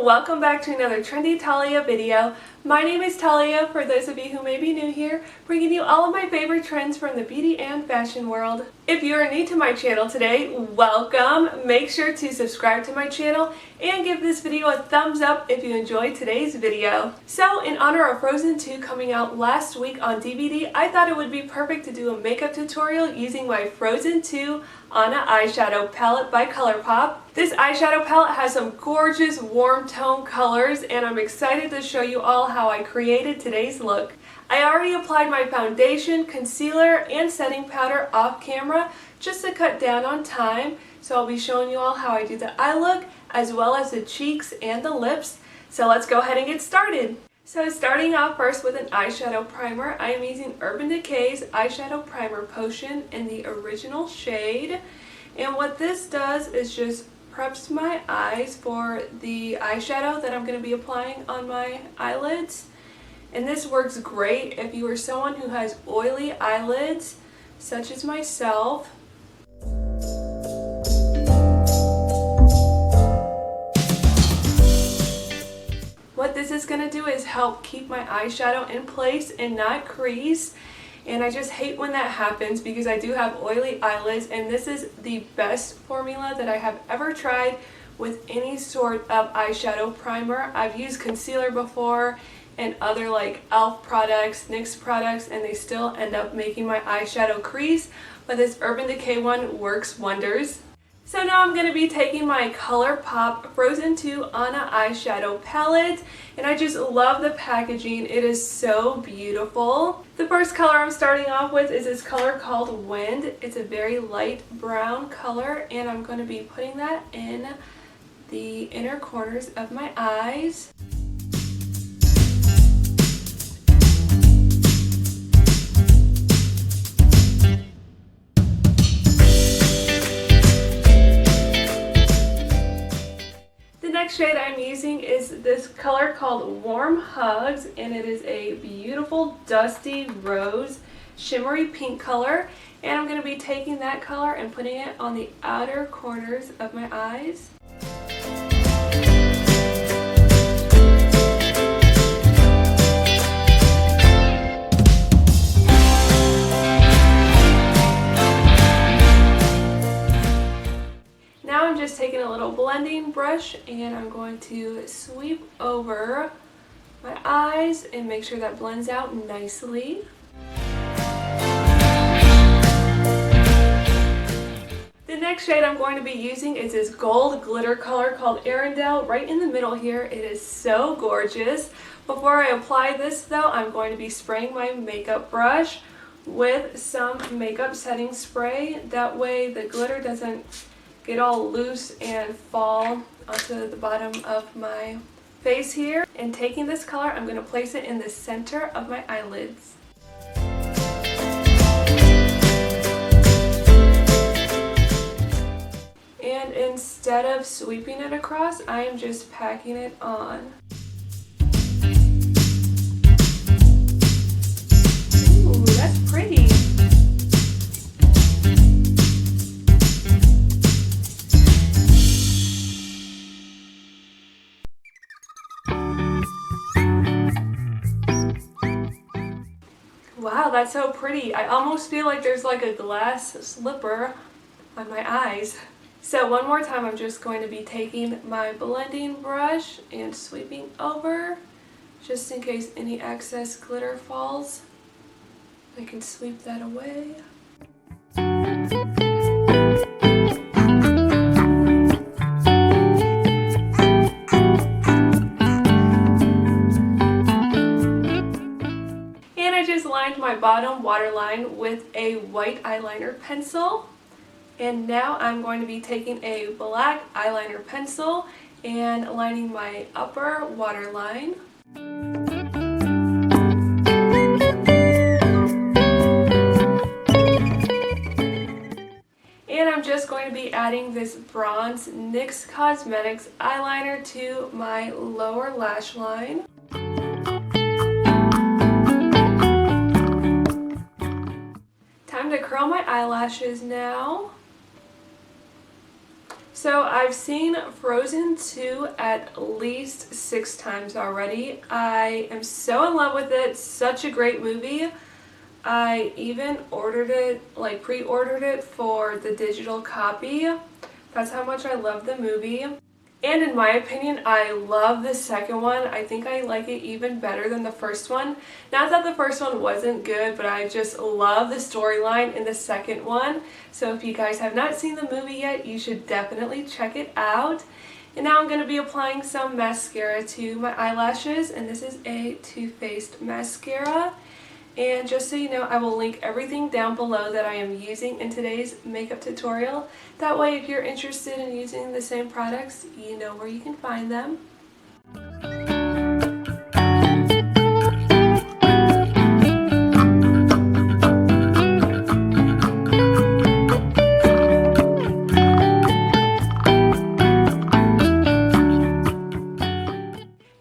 welcome back to another Trendy Talia video. My name is Talia, for those of you who may be new here, bringing you all of my favorite trends from the beauty and fashion world. If you are new to my channel today, welcome! Make sure to subscribe to my channel and give this video a thumbs up if you enjoyed today's video. So, in honor of Frozen 2 coming out last week on DVD, I thought it would be perfect to do a makeup tutorial using my Frozen 2 Anna eyeshadow palette by ColourPop. This eyeshadow palette has some gorgeous warm tone colors, and I'm excited to show you all how I created today's look. I already applied my foundation, concealer, and setting powder off camera just to cut down on time, so I'll be showing you all how I do the eye look as well as the cheeks and the lips. So let's go ahead and get started. So starting off first with an eyeshadow primer, I am using Urban Decay's Eyeshadow Primer Potion in the original shade. And what this does is just preps my eyes for the eyeshadow that I'm going to be applying on my eyelids. And this works great if you are someone who has oily eyelids, such as myself. What this is going to do is help keep my eyeshadow in place and not crease. And I just hate when that happens because I do have oily eyelids, and this is the best formula that I have ever tried with any sort of eyeshadow primer. I've used concealer before and other like e.l.f. products, NYX products, and they still end up making my eyeshadow crease, but this Urban Decay one works wonders. So now I'm going to be taking my ColourPop Frozen 2 Anna eyeshadow palette, and I just love the packaging. It is so beautiful. The first color I'm starting off with is this color called Wind. It's a very light brown color, and I'm going to be putting that in the inner corners of my eyes. Shade I'm using is this color called Warm Hugs, and it is a beautiful dusty rose shimmery pink color, and I'm going to be taking that color and putting it on the outer corners of my eyes. Now I'm just taking a little blending brush and I'm going to sweep over my eyes and make sure that blends out nicely. The next shade I'm going to be using is this gold glitter color called Arendelle, right in the middle here. It is so gorgeous. Before I apply this though, I'm going to be spraying my makeup brush with some makeup setting spray. That way the glitter doesn't get all loose and fall onto the bottom of my face here. And taking this color, I'm going to place it in the center of my eyelids. And instead of sweeping it across, I am just packing it on. Ooh, that's pretty. Wow, that's so pretty. I almost feel like there's like a glass slipper on my eyes. So one more time, I'm just going to be taking my blending brush and sweeping over, just in case any excess glitter falls. I can sweep that away. My bottom waterline with a white eyeliner pencil, and now I'm going to be taking a black eyeliner pencil and lining my upper waterline. And I'm just going to be adding this bronze NYX Cosmetics eyeliner to my lower lash line. Time to curl my eyelashes now. So I've seen Frozen 2 at least 6 times already. I am so in love with it. Such a great movie. I even ordered it, like pre-ordered it for the digital copy. That's how much I love the movie. And in my opinion, I love the second one. I think I like it even better than the first one. Not that the first one wasn't good, but I just love the storyline in the second one. So if you guys have not seen the movie yet, you should definitely check it out. And now I'm going to be applying some mascara to my eyelashes, and this is a Too Faced mascara. And just so you know, I will link everything down below that I am using in today's makeup tutorial. That way, if you're interested in using the same products, you know where you can find them.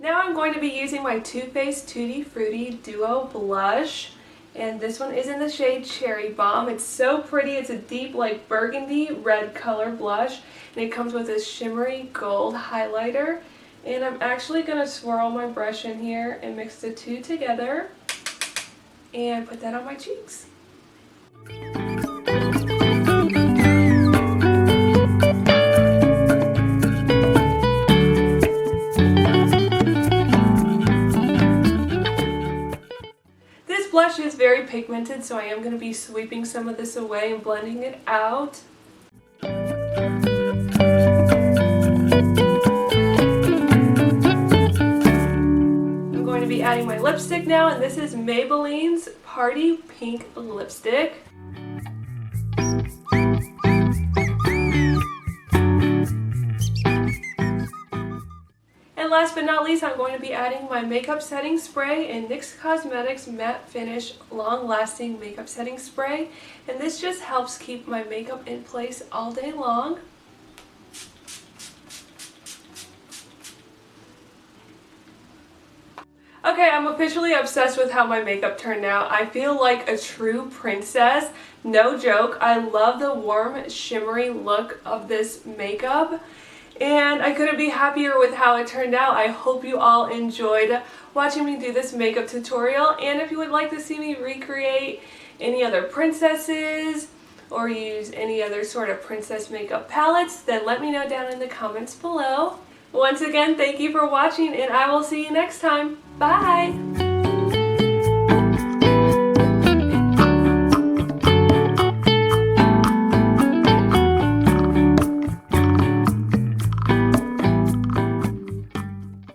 Now I'm going to be using my Too Faced Tutti Frutti Duo Blush. And this one is in the shade Cherry Bomb. It's so pretty. It's a deep, like, burgundy red color blush. And it comes with a shimmery gold highlighter. And I'm actually going to swirl my brush in here and mix the two together. And put that on my cheeks. Blush is very pigmented, so I am going to be sweeping some of this away and blending it out. I'm going to be adding my lipstick now, and this is Maybelline's Party Pink Lipstick. And last but not least, I'm going to be adding my makeup setting spray in NYX Cosmetics Matte Finish Long Lasting Makeup Setting Spray. And this just helps keep my makeup in place all day long. Okay, I'm officially obsessed with how my makeup turned out. I feel like a true princess. No joke. I love the warm, shimmery look of this makeup. And I couldn't be happier with how it turned out. I hope you all enjoyed watching me do this makeup tutorial. And if you would like to see me recreate any other princesses or use any other sort of princess makeup palettes, then let me know down in the comments below. Once again, thank you for watching, and I will see you next time. Bye!